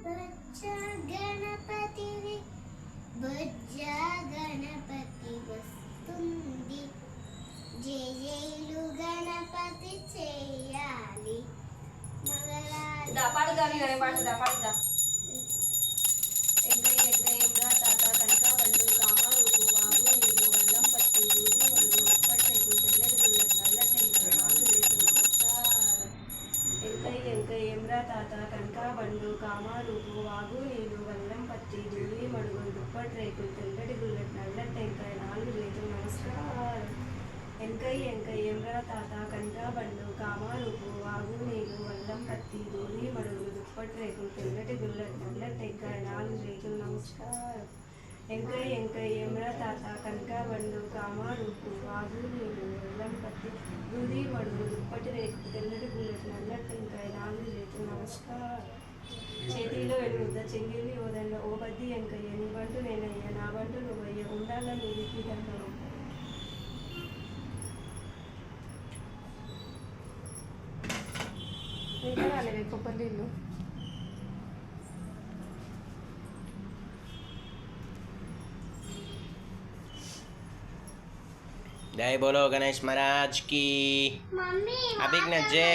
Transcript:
బొజ్జ గణపతివి బొజ్జ గణపతి వస్తుంది జయ జయలు గణపతి చేయాలి దా పాడుదా నేను పాడుదా పాడుదా ఎంకయ్య ఎంకయ్యంగా తాత కనక బండు కామ రూపు వాగు నీళ్ళు వల్లం పత్తి దూది వల్లు ఉప్పట్టు తెల్లటి గుల్ల నల్ల టెంక నాలుగు రేపు నమస్కారం ఎంకయ్య ఎంకయ్యంగా తాత కనక బండు కామ రూపు వాగు నీళ్ళు వల్లం పత్తి దూది మడుగులు దుప్పటి రేకులు తెల్లటి గుల్లటి నల్ల టెంకాయ నాలుగు రేతులు నమస్కారం ఎంకయ్య ఎంకయ్యంగా తాత కనక బండు కామ రూపు వాగు నీళ్ళు వల్లం పత్తి దూది మడుగులు దుప్పటి రేకులు తెల్లటి గుల్లటి నల్ల టెంకాయ నాలుగు రేతులు నమస్కారం ఎంకయ్య ఎంకయ్యంగా తాత కనక బండు కామ రూపు వాగు నీళ్ళు వల్లం పత్తి దూది మడుగులు దుప్పటి రేకులు తెల్లటి గుల్లటి నల్ల టెంకాయ నాలుగు రేతులు నమస్కారం చేతిలో వెలుగుద్ద చెంగిలి ఓదండ ఓ బద్ది ఎంకయ్య నీ బంటు నేనయ్య నా బంటు నువ్వయ్య ఉండాల నీదికి దండం కొబ్బరి నీళ్ళు जय बोलो गणेश महाराज की మమ్మీ अभिज्ञ जय